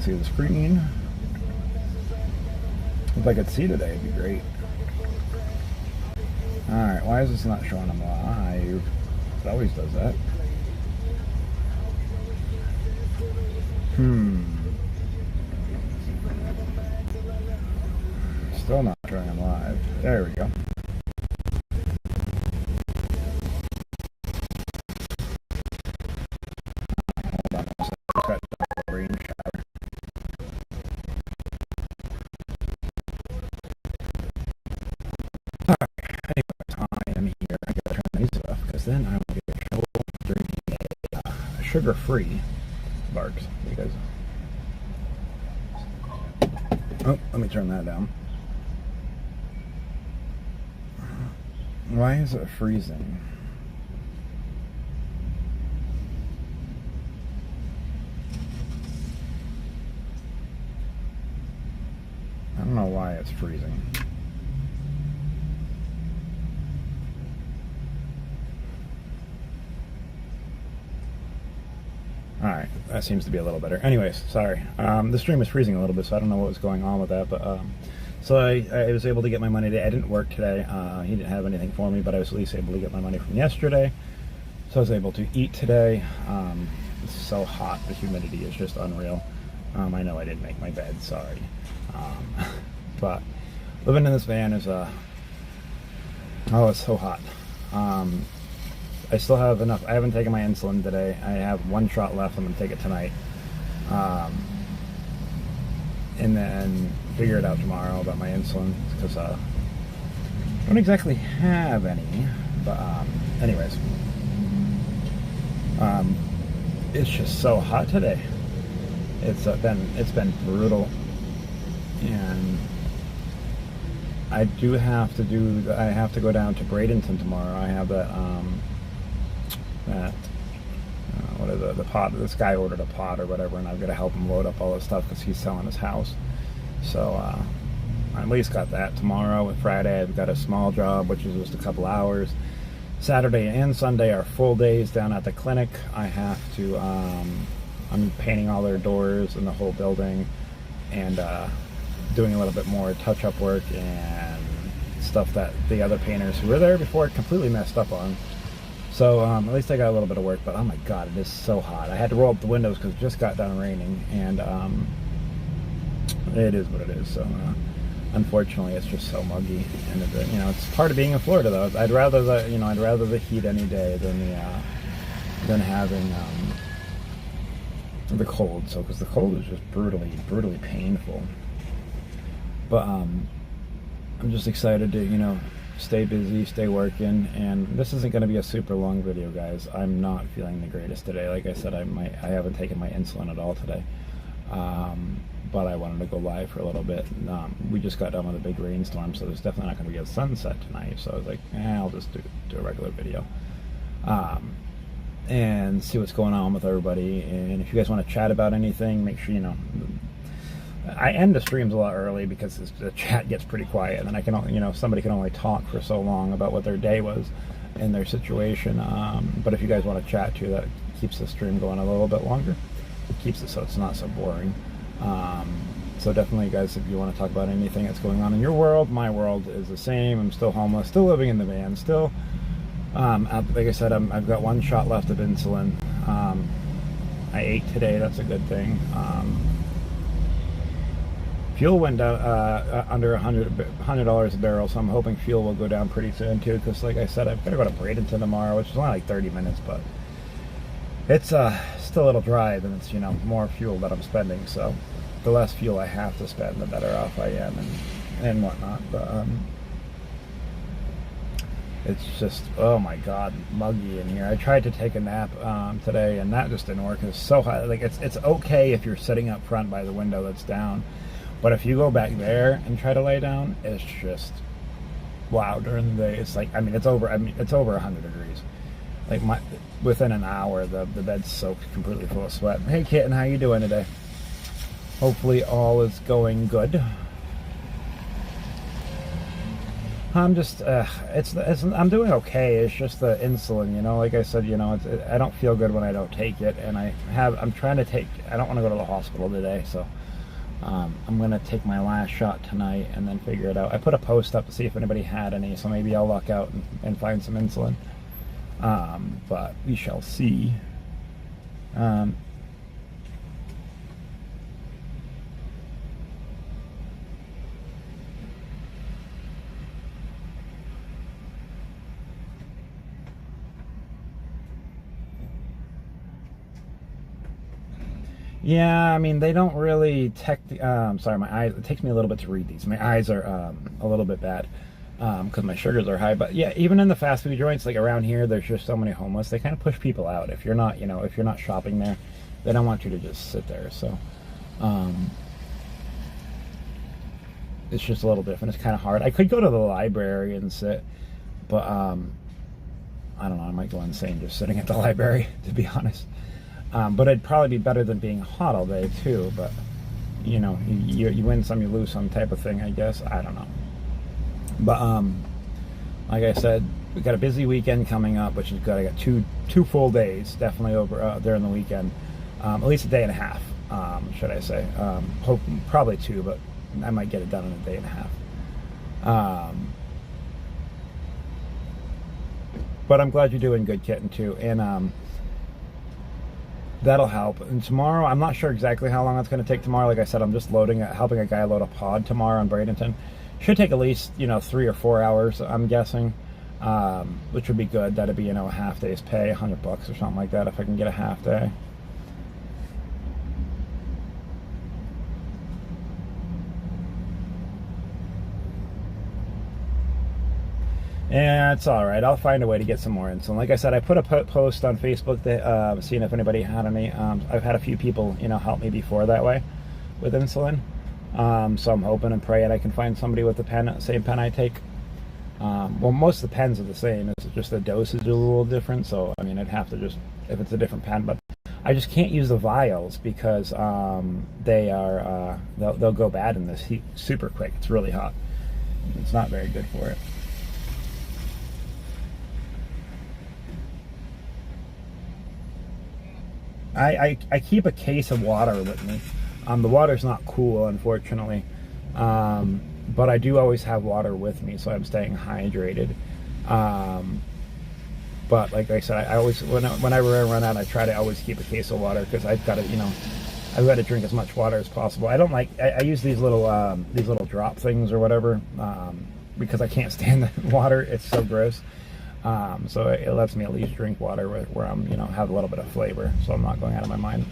can see the screen. If I could see today, it'd be great. Alright, why is this not showing them live? It always does that. Still not showing them live. There we go. Hold on a second. Just got a rain shower. I'm here. I gotta turn these off because then I will get trouble drinking a sugar-free Barks because. Oh, let me turn that down. Why is it freezing? I don't know why it's freezing. Alright, that seems to be a little better. Anyways, sorry. The stream is freezing a little bit, so I don't know what was going on with that. But so I was able to get my money today. I didn't work today. He didn't have anything for me, but I was at least able to get my money from yesterday. So I was able to eat today. It's so hot. The humidity is just unreal. I know I didn't make my bed. Sorry. But living in this van is oh, it's so hot. I still have enough. I haven't taken my insulin today. I have one shot left. I'm going to take it tonight. And then figure it out tomorrow about my insulin because I don't exactly have any. But anyways, it's just so hot today. It's been brutal, and I have to go down to Bradenton tomorrow. I have that what is it, the pod, this guy ordered a pod or whatever, and I've got to help him load up all this stuff because he's selling his house. So I at least got that tomorrow. With Friday I've got a small job, which is just a couple hours. Saturday and Sunday are full days down at the clinic. I have to I'm painting all their doors in the whole building, and doing a little bit more touch-up work and stuff that the other painters who were there before completely messed up on. So at least I got a little bit of work, but oh my god, it is so hot. I had to roll up the windows because it just got done raining, and it is what it is. So unfortunately, it's just so muggy, and it's part of being in Florida. Though I'd rather the heat any day than having the cold. So because the cold is just brutally painful. But I'm just excited to stay busy, stay working, and this isn't going to be a super long video, guys. I'm not feeling the greatest today. Like I said, I haven't taken my insulin at all today, but I wanted to go live for a little bit. We just got done with a big rainstorm, so there's definitely not going to be a sunset tonight. So I was like, I'll just do a regular video, and see what's going on with everybody. And if you guys want to chat about anything, make sure I end the streams a lot early because the chat gets pretty quiet, and then I can, somebody can only talk for so long about what their day was and their situation. But if you guys want to chat too, that keeps the stream going a little bit longer. It keeps it so it's not so boring. So definitely, guys, if you want to talk about anything that's going on in your world, my world is the same. I'm still homeless, still living in the van, still. Like I said, I've got one shot left of insulin. I ate today. That's a good thing. Fuel went down under $100 a barrel, so I'm hoping fuel will go down pretty soon too. Because, like I said, I've got to go to Bradenton tomorrow, which is only like 30 minutes, but it's still a little drive, and it's more fuel that I'm spending. So the less fuel I have to spend, the better off I am, and whatnot. But it's just, oh my god, muggy in here. I tried to take a nap today, and that just didn't work. It's so hot. Like it's okay if you're sitting up front by the window that's down. But if you go back there and try to lay down, it's just wow. During the day, it's like it's over 100 degrees. Like within an hour, the bed's soaked completely full of sweat. Hey, kitten, how you doing today? Hopefully, all is going good. I'm just, I'm doing okay. It's just the insulin, you know. Like I said, you know, I don't feel good when I don't take it, and I'm trying to take. I don't want to go to the hospital today, so I'm gonna take my last shot tonight and then figure it out. I put a post up to see if anybody had any, so maybe I'll luck out and find some insulin. But we shall see. Yeah, I mean, they don't really sorry, my eyes, it takes me a little bit to read these. My eyes are a little bit bad because my sugars are high. But yeah, even in the fast food joints, like around here, there's just so many homeless. They kind of push people out. If you're not, you know, if you're not shopping there, they don't want you to just sit there. So it's just a little different. It's kind of hard. I could go to the library and sit, but I don't know. I might go insane just sitting at the library, to be honest. But it'd probably be better than being hot all day too. But you know, you win some, you lose some type of thing, I guess. I don't know. But like I said, we got a busy weekend coming up, which is good. I got two full days, definitely over during the weekend, at least a day and a half, should I say? Hope probably two, but I might get it done in a day and a half. But I'm glad you're doing good, Kitten, too, and that'll help. And tomorrow, I'm not sure exactly how long that's going to take tomorrow. Like I said, I'm just helping a guy load a pod tomorrow in Bradenton. Should take at least, you know, 3 or 4 hours, I'm guessing, which would be good. That'd be, you know, a half day's pay, $100 or something like that if I can get a half day. Yeah, it's all right. I'll find a way to get some more insulin. Like I said, I put a post on Facebook that seeing if anybody had any. I've had a few people, you know, help me before that way with insulin. So I'm hoping and praying I can find somebody with the same pen I take. Well, most of the pens are the same. It's just the dosage is a little different. So I mean, I'd have to just if it's a different pen, but I just can't use the vials because they are they'll go bad in this heat super quick. It's really hot. It's not very good for it. I keep a case of water with me. The water's not cool, unfortunately, but I do always have water with me, so I'm staying hydrated. But like I said, I always whenever I run out, I try to always keep a case of water because I've got to, you know, I've got to drink as much water as possible. I don't like I use these little drop things or whatever because I can't stand the water. It's so gross. So it lets me at least drink water where I'm, you know, have a little bit of flavor, so I'm not going out of my mind.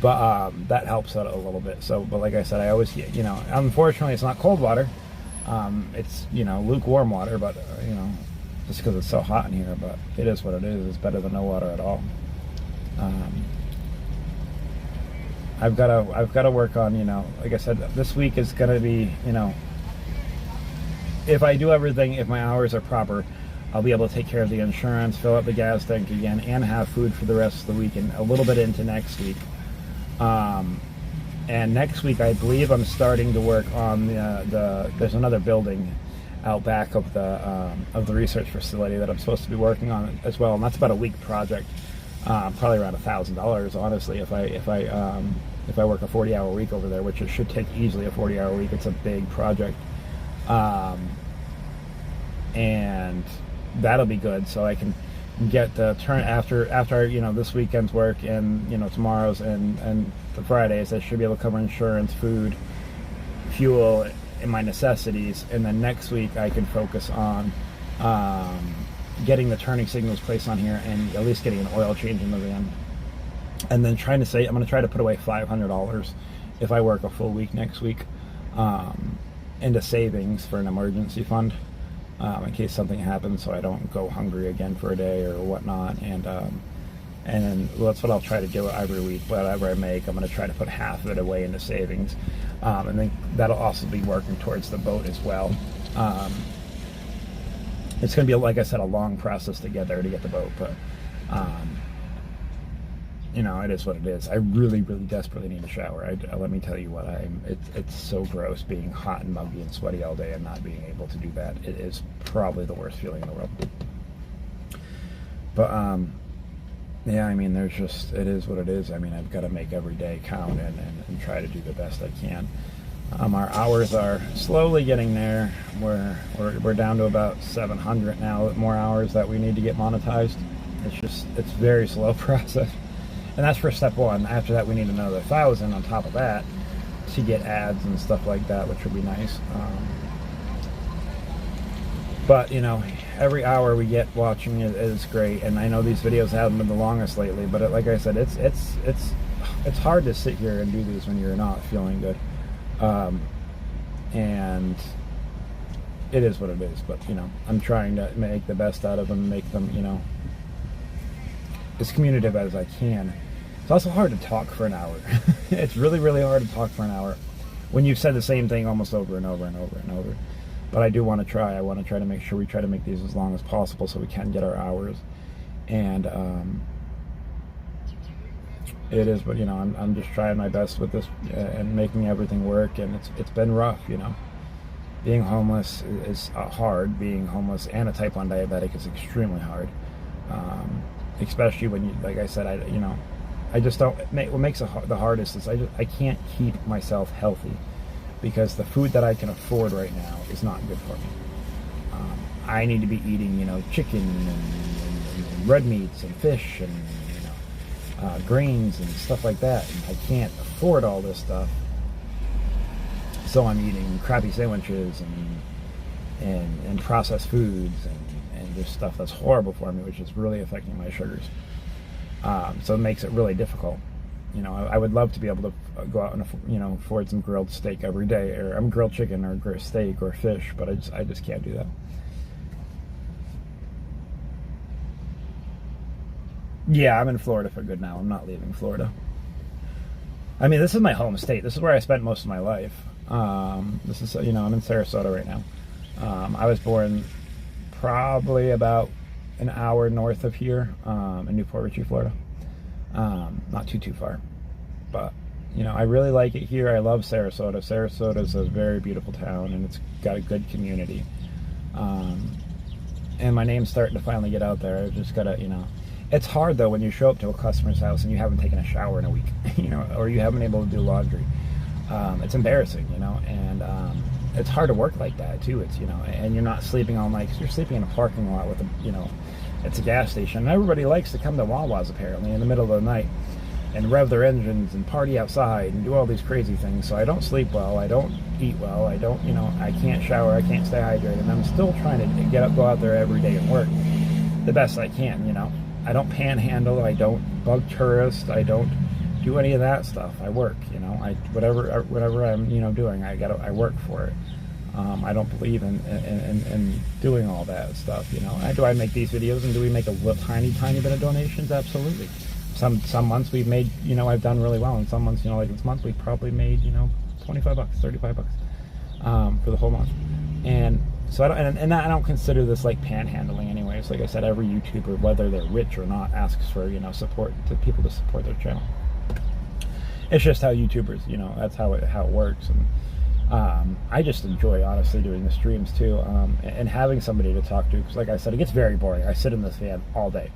But that helps out a little bit. So, but like I said, I always, you know, unfortunately, it's not cold water. It's, you know, lukewarm water, but you know, just because it's so hot in here. But it is what it is. It's better than no water at all. I've got to work on, you know, like I said, this week is going to be, you know. If I do everything, if my hours are proper, I'll be able to take care of the insurance, fill up the gas tank again, and have food for the rest of the week and a little bit into next week. And next week, I believe I'm starting to work on there's another building out back of the research facility that I'm supposed to be working on as well, and that's about a week project, probably around $1,000, honestly, if I work a 40-hour week over there, which it should take easily a 40-hour week. It's a big project. And that'll be good, so I can get the turn after you know, this weekend's work and, you know, tomorrow's and the Fridays. I should be able to cover insurance, food, fuel, and my necessities, and then next week I can focus on getting the turning signals placed on here and at least getting an oil change in the van, and then I'm going to try to put away $500 if I work a full week next week into savings for an emergency fund, in case something happens, so I don't go hungry again for a day or whatnot. And that's what I'll try to do every week. Whatever I make, I'm going to try to put half of it away into savings, and then that'll also be working towards the boat as well. It's going to be, like I said, a long process to get there to get the boat, but you know, it is what it is. I really, really desperately need a shower. Let me tell you what, it's so gross being hot and muggy and sweaty all day and not being able to do that. It is probably the worst feeling in the world. But, yeah, I mean, there's just, it is what it is. I mean, I've got to make every day count and try to do the best I can. Our hours are slowly getting there. We're down to about 700 now, more hours that we need to get monetized. It's a very slow process. And that's for step one. After that, we need another 1,000 on top of that to get ads and stuff like that, which would be nice. But, you know, every hour we get watching it is great. And I know these videos haven't been the longest lately, but like I said, it's hard to sit here and do these when you're not feeling good. And it is what it is. But, you know, I'm trying to make the best out of them, make them, you know, as communicative as I can. It's also hard to talk for an hour. It's really, really hard to talk for an hour when you've said the same thing almost over and over and over and over. But I do want to try. I want to try to make sure we try to make these as long as possible so we can get our hours. And it is, but you know, I'm just trying my best with this and making everything work. And it's been rough, you know. Being homeless is hard. Being homeless and a type 1 diabetic is extremely hard. Especially when you, like I said, I just don't. What makes it the hardest is I can't keep myself healthy because the food that I can afford right now is not good for me. I need to be eating, you know, chicken and red meats and fish and grains and stuff like that. And I can't afford all this stuff, so I'm eating crappy sandwiches and processed foods and just stuff that's horrible for me, which is really affecting my sugars. So it makes it really difficult. You know, I would love to be able to go out and, you know, afford some grilled steak every day, or grilled chicken or grilled steak or fish, but I just can't do that. Yeah, I'm in Florida for good now. I'm not leaving Florida. I mean, this is my home state. This is where I spent most of my life. This is, you know, I'm in Sarasota right now. I was born probably about an hour north of here, in Newport Richey, Florida. Not too far, but you know, I really like it here. I love Sarasota. Sarasota is a very beautiful town, and it's got a good community. And my name's starting to finally get out there. I've just gotta, you know, it's hard though when you show up to a customer's house and you haven't taken a shower in a week, you know, or you haven't been able to do laundry. It's embarrassing, you know, and it's hard to work like that too. It's, you know, and you're not sleeping all night because you're sleeping in a parking lot with a, you know, it's a gas station. And everybody likes to come to Wawa's apparently in the middle of the night and rev their engines and party outside and do all these crazy things. So I don't sleep well, I don't eat well, I don't, you know, I can't shower, I can't stay hydrated, and I'm still trying to go out there every day and work the best I can, you know. I don't panhandle, I don't bug tourists, I don't do any of that stuff. I work, you know, whatever I'm, you know, doing, I work for it. I don't believe in doing all that stuff, you know. Do I make these videos and do we make a tiny bit of donations? Absolutely. Some months we've made, you know, I've done really well, and some months, you know, like this month we probably made, you know, $25, $35 for the whole month. And so I don't consider this like panhandling anyways. Like I said, every YouTuber, whether they're rich or not, asks for, you know, support to people to support their channel. It's just how YouTubers, you know, that's how it works. And I just enjoy, honestly, doing the streams too, and having somebody to talk to, because like I said, it gets very boring. I sit in this van all day.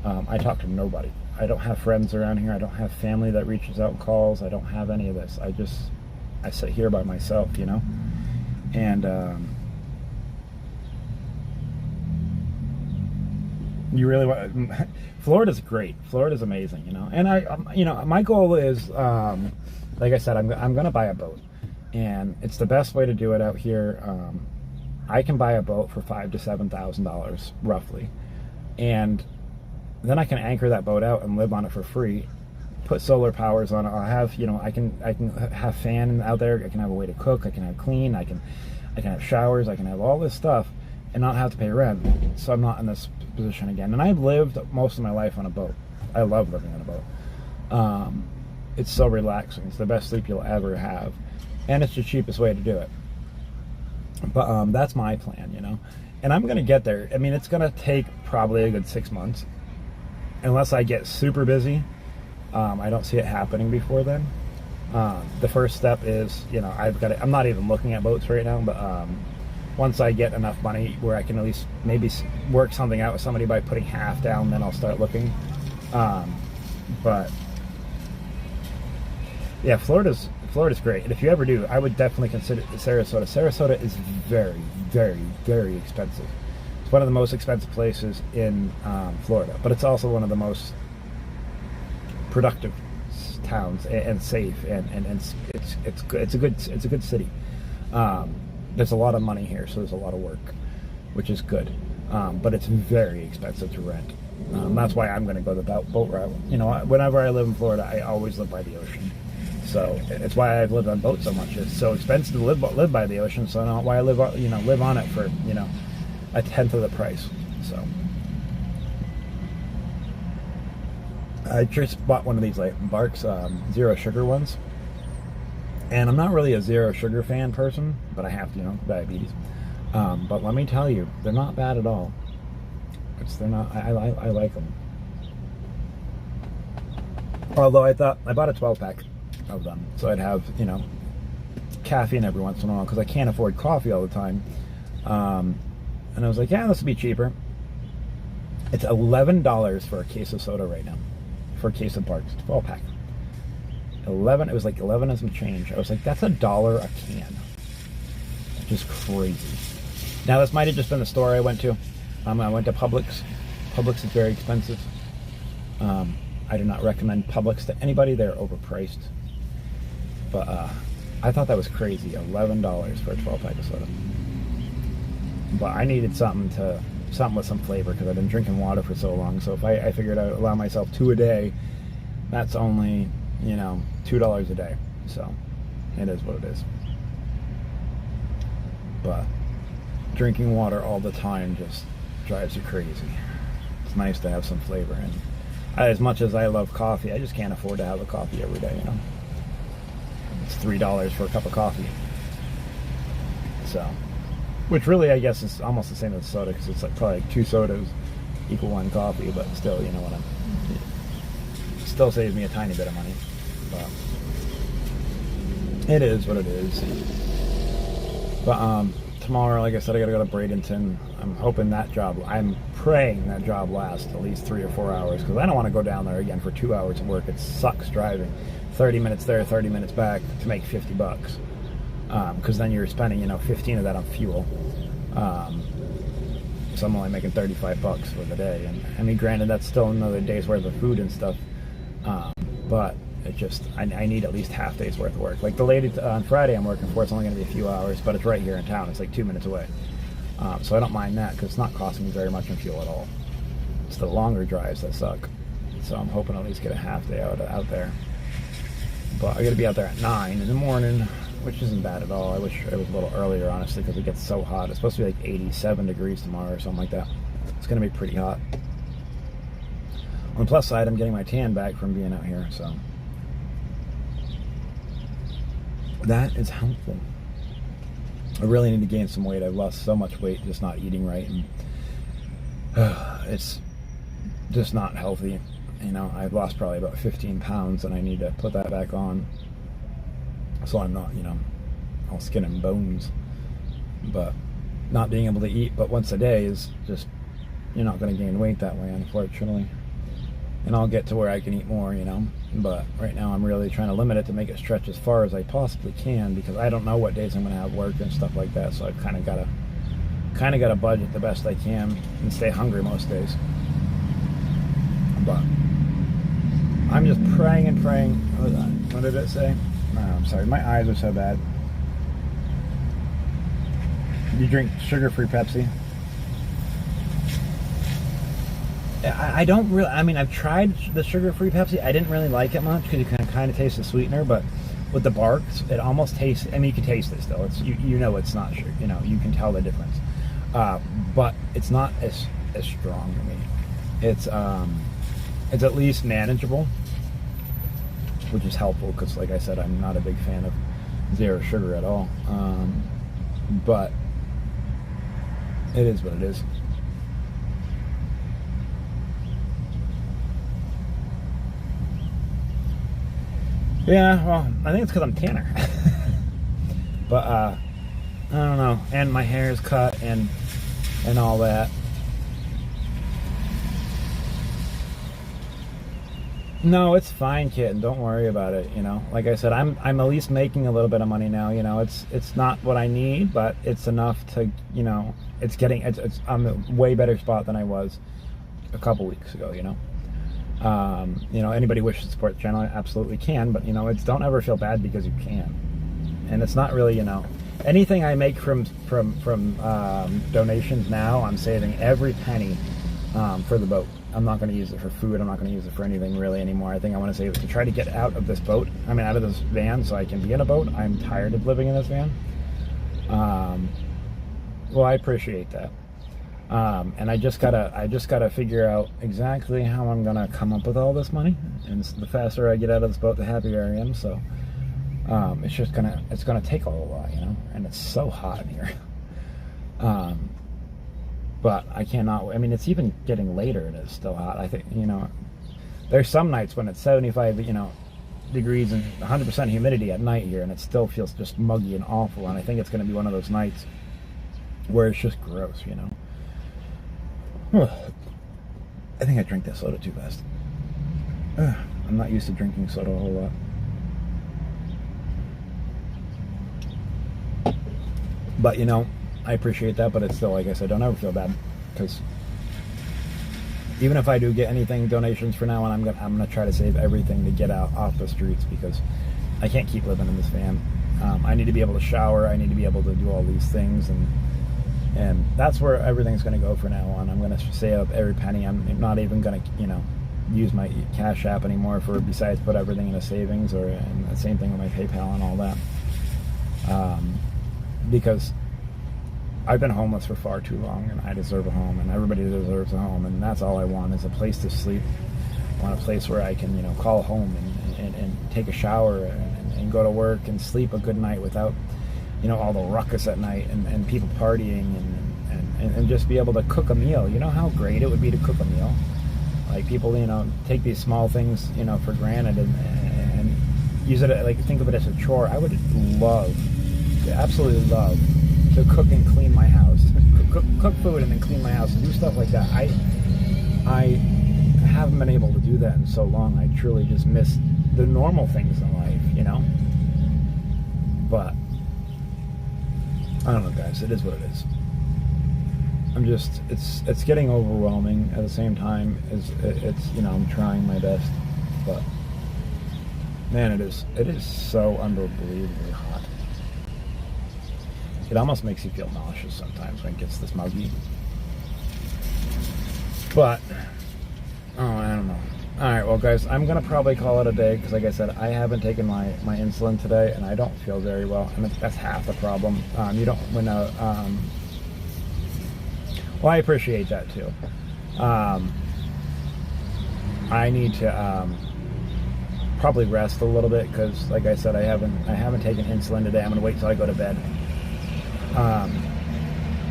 I talk to nobody. I don't have friends around here. I don't have family that reaches out and calls. I don't have any of this. I sit here by myself, you know. And you really want, Florida's great. Florida's amazing, you know. And you know, my goal is, like I said, I'm gonna buy a boat. And it's the best way to do it out here. I can buy a boat for $5,000 to $7,000 roughly, and then I can anchor that boat out and live on it for free. Put solar powers on it. I'll have, you know, I can have fan out there. I can have a way to cook. I can have clean. I can have showers. I can have all this stuff and not have to pay rent. So I'm not in this position again. And I've lived most of my life on a boat. I love living on a boat. It's so relaxing. It's the best sleep you'll ever have. And it's the cheapest way to do it. But that's my plan, you know. And I'm going to get there. I mean, it's going to take probably a good 6 months. Unless I get super busy. I don't see it happening before then. The first step is, I'm not even looking at boats right now, but once I get enough money where I can at least maybe work something out with somebody by putting half down, then I'll start looking. But yeah, Florida's great. And if you ever do, I would definitely consider Sarasota. Sarasota is very, very, very expensive. It's one of the most expensive places in Florida, but it's also one of the most productive towns and safe, and it's a good city. There's a lot of money here, so there's a lot of work, which is good. But it's very expensive to rent. That's why I'm going to go the boat route. Whenever I live in Florida, I always live by the ocean. So it's why I've lived on boats so much. It's so expensive to live by the ocean. So why I live on it for a tenth of the price. So I just bought one of these Barks zero sugar ones, and I'm not really a zero sugar fan person, but I have to, diabetes. But let me tell you, they're not bad at all. They're not. I like them. Although I bought a 12-pack of them, so I'd have caffeine every once in a while because I can't afford coffee all the time. And I was like, yeah, this would be cheaper. It's $11 for a case of soda right now, for a case of Barks 12-pack. It was like 11 and some change. I was like, that's $1 a can. Just crazy. Now this might have just been the store I went to. I went to Publix. Publix is very expensive. I do not recommend Publix to anybody. They're overpriced. But I thought that was crazy. $11 for a 12-pack of soda. But I needed something with some flavor because I've been drinking water for so long. So if I figured I'd allow myself 2 a day, that's only, $2 a day. So it is what it is. But drinking water all the time just drives you crazy. It's nice to have some flavor. And as much as I love coffee, I just can't afford to have a coffee every day, It's $3 for a cup of coffee. So, which really, I guess, is almost the same as soda, because it's probably 2 sodas equal 1 coffee, but still, it still saves me a tiny bit of money. But it is what it is. But tomorrow, like I said, I gotta go to Bradenton. I'm praying that job lasts at least 3 or 4 hours, because I don't want to go down there again for 2 hours of work. It sucks driving 30 minutes there, 30 minutes back to make $50. Because then you're spending 15 of that on fuel. So I'm only making $35 for the day, and I mean, granted, that's still another day's worth of food and stuff. But it just, I need at least half day's worth of work. Like the lady on Friday I'm working for, it's only going to be a few hours, but it's right here in town. It's like 2 minutes away. So I don't mind that because it's not costing me very much in fuel at all. It's the longer drives that suck. So I'm hoping to at least get a half day out there. But I got to be out there at 9 in the morning, which isn't bad at all. I wish it was a little earlier, honestly, because it gets so hot. It's supposed to be like 87 degrees tomorrow or something like that. It's going to be pretty hot. On the plus side, I'm getting my tan back from being out here, so that is helpful. I really need to gain some weight. I've lost so much weight just not eating right, and it's just not healthy. I've lost probably about 15 pounds, and I need to put that back on so I'm not, all skin and bones. But not being able to eat but once a day is just, you're not going to gain weight that way, unfortunately. And I'll get to where I can eat more, but right now I'm really trying to limit it to make it stretch as far as I possibly can, because I don't know what days I'm going to have work and stuff like that. So I've kind of got to budget the best I can and stay hungry most days. But I'm just praying and praying. What did it say? I'm sorry, my eyes are so bad. You drink sugar-free Pepsi? I don't really, I've tried the sugar-free Pepsi. I didn't really like it much because you can kind of taste the sweetener, but with the Barks, it almost tastes, you can taste it still. It's, it's not sugar, you can tell the difference. But it's not as strong to me. It's at least manageable, which is helpful because, like I said, I'm not a big fan of zero sugar at all. But it is what it is. Yeah, well, I think it's because I'm tanner. But I don't know, and my hair is cut and all that. No, it's fine, kid. Don't worry about it. You know, like I said, I'm at least making a little bit of money now. You know, it's not what I need, but it's enough to, you know, I'm in a way better spot than I was a couple weeks ago. You know, anybody wishes to support the channel, absolutely can, but you know, don't ever feel bad because you can. And it's not really, you know, anything I make from donations now, I'm saving every penny for the boat. I'm not going to use it for food. I'm not going to use it for anything really anymore. I think I want to save it to try to get out of this boat. I mean, out of this van, so I can be in a boat. I'm tired of living in this van. Well, I appreciate that. And I just gotta figure out exactly how I'm gonna come up with all this money. And the faster I get out of this boat, the happier I am. So it's gonna take a lot, you know. And it's so hot in here. But I cannot. I mean, it's even getting later and it's still hot. I think, you know, there's some nights when it's 75, you know, degrees and 100% humidity at night here, and it still feels just muggy and awful. And I think it's gonna be one of those nights where it's just gross, you know. I think I drank that soda too fast. I'm not used to drinking soda a whole lot. But, you know, I appreciate that, but it's still, like I said, don't ever feel bad. Because even if I do get anything, donations for now, and I'm gonna try to save everything to get out off the streets, because I can't keep living in this van. I need to be able to shower. I need to be able to do all these things, and that's where everything's going to go for now on. I'm going to save up every penny. I'm not even going to, you know, use my Cash App anymore besides put everything in a savings, and the same thing with my PayPal and all that. Because I've been homeless for far too long, and I deserve a home, and everybody deserves a home, and that's all I want is a place to sleep. I want a place where I can, you know, call home and take a shower and go to work and sleep a good night without, you know, all the ruckus at night and people partying and just be able to cook a meal. You know how great it would be to cook a meal? Like, people, you know, take these small things, you know, for granted and use it, like, think of it as a chore. I would absolutely love to cook and clean my house. Cook food and then clean my house and do stuff like that. I haven't been able to do that in so long. I truly just miss the normal things in life, you know? But I don't know, guys. It is what it is. It's getting overwhelming. At the same time, it's you know, I'm trying my best, but man, it is so unbelievably hot. It almost makes you feel nauseous sometimes when it gets this muggy. But I don't know. All right, well, guys, I'm gonna probably call it a day because, like I said, I haven't taken my insulin today, and I don't feel very well, and that's half the problem. You don't when well, I appreciate that too. I need to probably rest a little bit because, like I said, I haven't taken insulin today. I'm gonna wait till I go to bed. I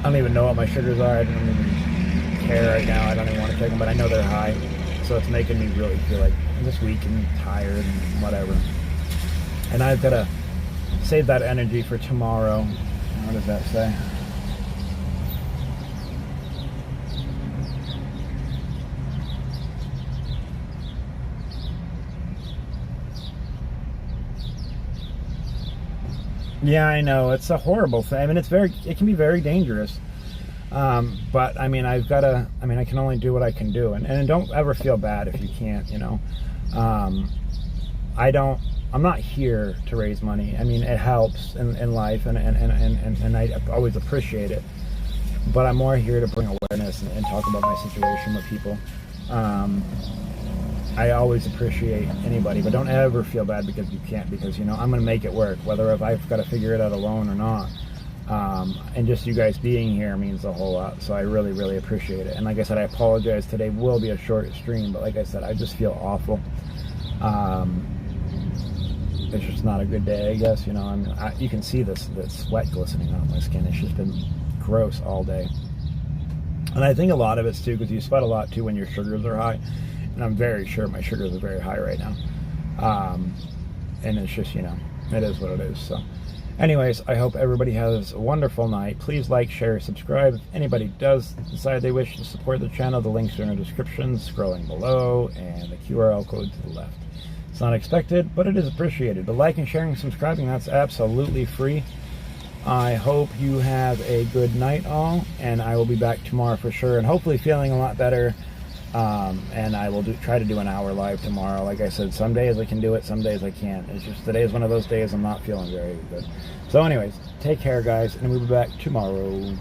don't even know what my sugars are. I don't even care right now. I don't even want to take them, but I know they're high. So it's making me really feel like I'm just weak and tired and whatever. And I've got to save that energy for tomorrow. What does that say? Yeah, I know. It's a horrible thing. I mean, it can be very dangerous. But I mean, I can only do what I can do, and don't ever feel bad if you can't, you know. I'm not here to raise money. I mean, it helps in life, and I always appreciate it, but I'm more here to bring awareness and talk about my situation with people. I always appreciate anybody, but don't ever feel bad because you can't, because, you know, I'm going to make it work, whether if I've got to figure it out alone or not. And just you guys being here means a whole lot, so I really, really appreciate it. And like I said, I apologize. Today will be a short stream, but like I said, I just feel awful. It's just not a good day, I guess. You know, you can see the sweat glistening on my skin. It's just been gross all day. And I think a lot of it's too because you sweat a lot too when your sugars are high. And I'm very sure my sugars are very high right now. and it's just, you know, it is what it is. So anyways, I hope everybody has a wonderful night. Please like, share, subscribe. If anybody does decide they wish to support the channel, the links are in the description, scrolling below, and the QRL code to the left. It's not expected, but it is appreciated. But liking, sharing, and subscribing, that's absolutely free. I hope you have a good night all, and I will be back tomorrow for sure, and hopefully feeling a lot better. And I will try to do an hour live tomorrow. Like I said, some days I can do it, some days I can't. It's just today is one of those days I'm not feeling very good. So anyways, take care, guys, and we'll be back tomorrow.